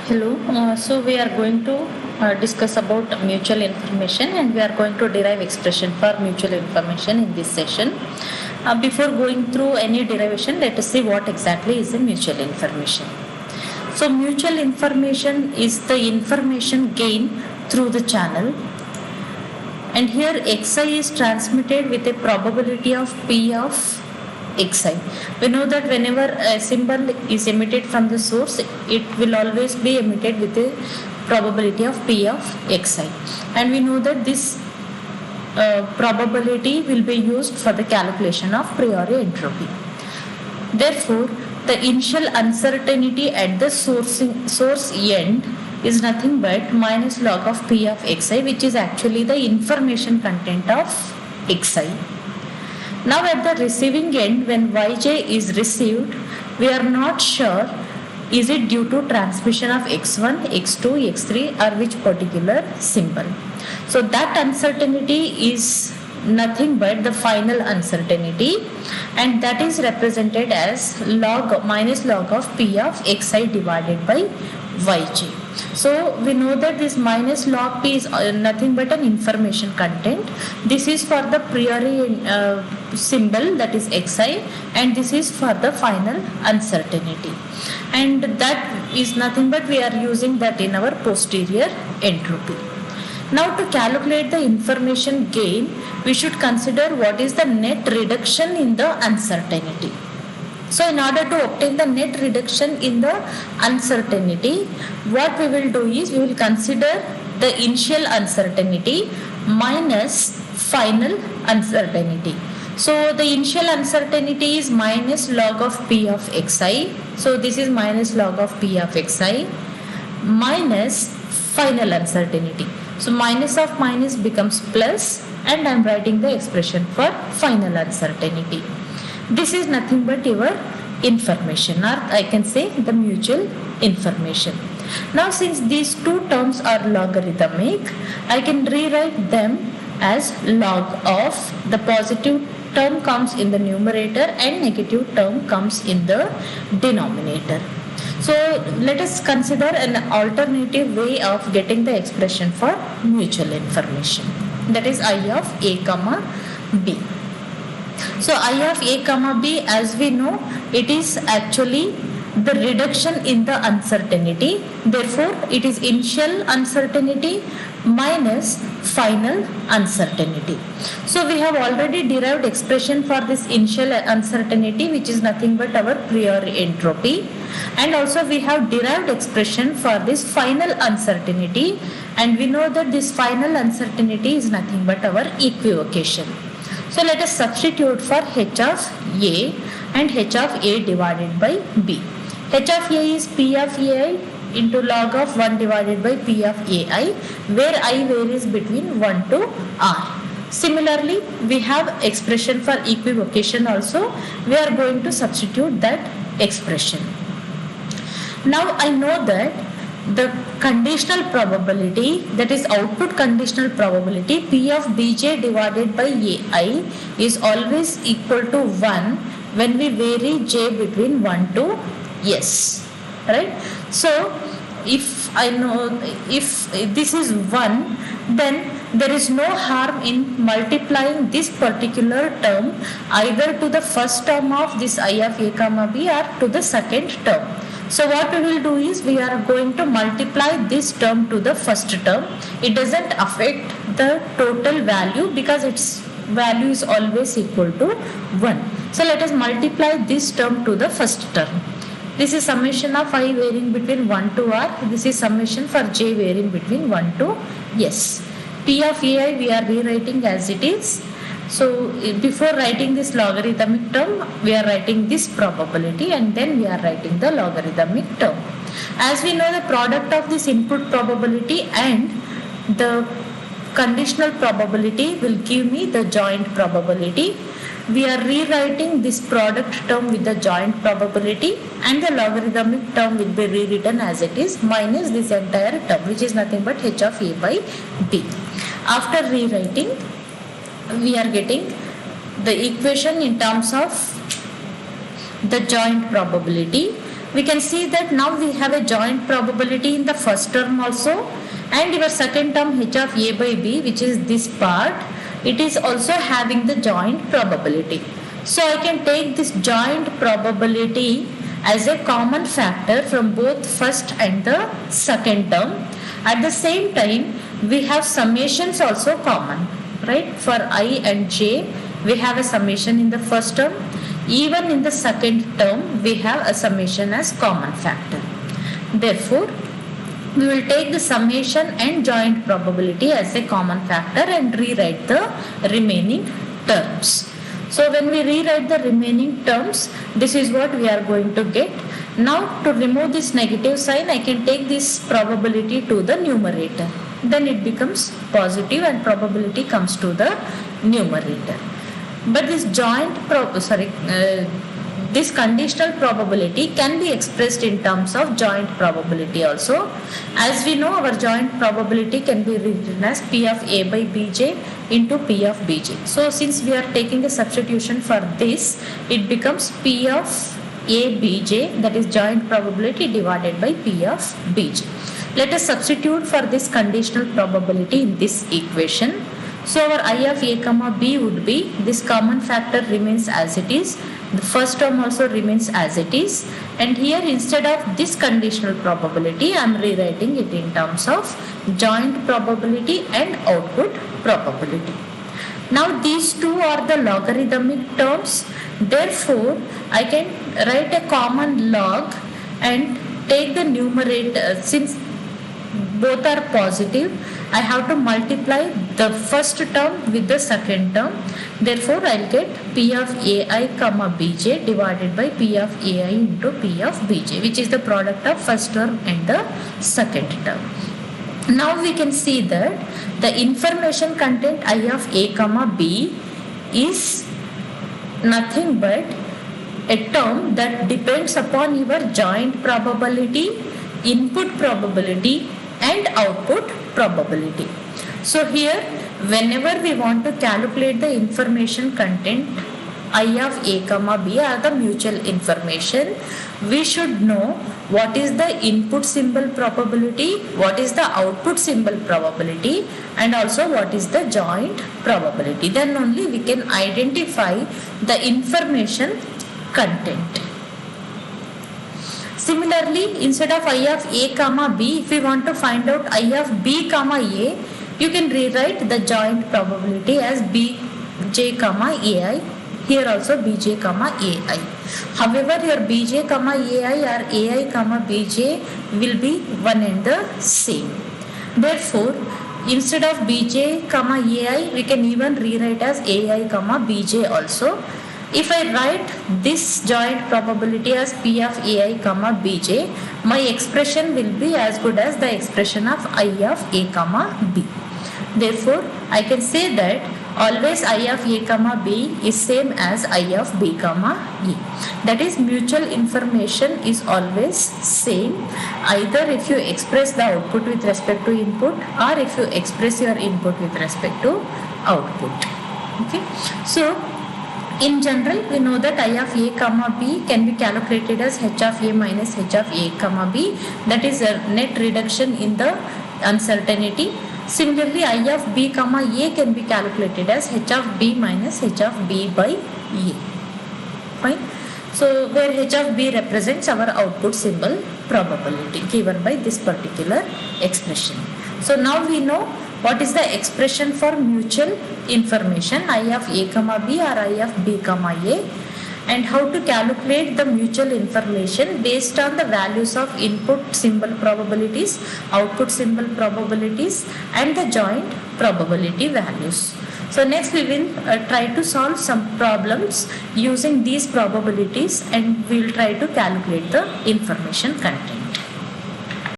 Hello. So we are going to discuss about mutual information, and we are going to derive expression for mutual information in this session. Before going through any derivation, let us see what exactly is the mutual information. So mutual information is the information gained through the channel, and here xi is transmitted with a probability of p of xi. We know that whenever a symbol is emitted from the source, it will always be emitted with a probability of p of xi, and we know that this probability will be used for the calculation of priori entropy. Therefore, the initial uncertainty at the source end is nothing but minus log of p of xi, which is actually the information content of xi. Now at the receiving end, when yj is received, we are not sure is it due to transmission of x1, x2, x3 or which particular symbol. So that uncertainty is nothing but the final uncertainty, and that is represented as minus log of p of xi divided by yj. So we know that this minus log p is nothing but an information content. This is for the priori symbol, that is xi, and this is for the final uncertainty, and that is nothing but we are using that in our posterior entropy. Now to calculate the information gain, we should consider what is the net reduction in the uncertainty. So in order to obtain the net reduction in the uncertainty, what we will do is we will consider the initial uncertainty minus final uncertainty. So the initial uncertainty is minus log of p of xi. So this is minus log of p of xi minus final uncertainty. So minus of minus becomes plus, and I am writing the expression for final uncertainty. This is nothing but your information, or I can say the mutual information. Now since these two terms are logarithmic, I can rewrite them as log of the positive term comes in the numerator and negative term comes in the denominator. So let us consider an alternative way of getting the expression for mutual information, that is I of a comma b. So I of a comma b, as we know, it is actually the reduction in the uncertainty. Therefore, it is initial uncertainty minus final uncertainty. So we have already derived expression for this initial uncertainty, which is nothing but our priori entropy, and also we have derived expression for this final uncertainty, and we know that this final uncertainty is nothing but our equivocation. So let us substitute for h of a and h of a divided by b. H of a is p of ai into log of 1 divided by p of ai, where I varies between 1 to r. Similarly, we have expression for equivocation also. We are going to substitute that expression. Now I know that the conditional probability, that is output conditional probability, p of bj divided by ai is always equal to 1 when we vary j between 1 to s, right? So if I know, if this is 1, then there is no harm in multiplying this particular term either to the first term of this I of a comma b or to the second term. So what we will do is we are going to multiply this term to the first term. It doesn't affect the total value because its value is always equal to 1. So let us multiply this term to the first term. This is summation of I varying between 1 to r. This is summation for j varying between 1 to s. P of ai we are rewriting as it is. So before writing this logarithmic term, we are writing this probability, and then we are writing the logarithmic term. As we know, the product of this input probability and the conditional probability will give me the joint probability. We are rewriting this product term with the joint probability, and the logarithmic term will be rewritten as it is minus this entire term, which is nothing but h of a by b. After rewriting, we are getting the equation in terms of the joint probability. we can see that now we have a joint probability in the first term also, and your second term h of a by b, which is this part, it is also having the joint probability. So I can take this joint probability as a common factor from both first and the second term. At the same time, we have summations also common, right? For I and j, we have a summation in the first term. Even in the second term, we have a summation as common factor. Therefore, we will take the summation and joint probability as a common factor and rewrite the remaining terms. So when we rewrite the remaining terms, this is what we are going to get. Now to remove this negative sign, I can take this probability to the numerator. Then it becomes positive and probability comes to the numerator. But this this conditional probability can be expressed in terms of joint probability also. As we know, our joint probability can be written as P of A by Bj into P of Bj. So since we are taking a substitution for this, it becomes P of A Bj, that is joint probability, divided by P of Bj. Let us substitute for this conditional probability in this equation. So our I of A comma B would be, this common factor remains as it is, the first term also remains as it is, and here instead of this conditional probability, I am rewriting it in terms of joint probability and output probability. Now these two are the logarithmic terms, therefore I can write a common log and take the numerator. Since both are positive, I have to multiply the first term with the second term. Therefore, I will get P of Ai comma Bj divided by P of Ai into P of Bj, which is the product of first term and the second term. Now we can see that the information content I of A comma B is nothing but a term that depends upon your joint probability, input probability and output probability. So here, whenever we want to calculate the information content I of A comma B or the mutual information, we should know what is the input symbol probability, what is the output symbol probability, and also what is the joint probability. Then only we can identify the information content. Similarly, instead of I of A comma B, if we want to find out I of B comma A, you can rewrite the joint probability as Bj comma Ai. Here also Bj comma Ai. However, your Bj comma Ai or Ai comma Bj will be one and the same. Therefore, instead of Bj comma Ai, we can even rewrite as Ai comma Bj also. If I write this joint probability as P of Ai comma Bj, my expression will be as good as the expression of I of A comma B. Therefore, I can say that always I of A comma B is same as I of B comma A. That is, mutual information is always same, either if you express the output with respect to input or if you express your input with respect to output. Okay. So, in general, we know that I of A comma B can be calculated as H of A minus H of A comma B. That is a net reduction in the uncertainty. Similarly, I of B comma A can be calculated as H of B minus H of B by A. Fine. So, where H of B represents our output symbol probability given by this particular expression. So, now we know what is the expression for mutual information I of A comma B or I of B comma A, and how to calculate the mutual information based on the values of input symbol probabilities, output symbol probabilities and the joint probability values. So next we will try to solve some problems using these probabilities and we will try to calculate the information content.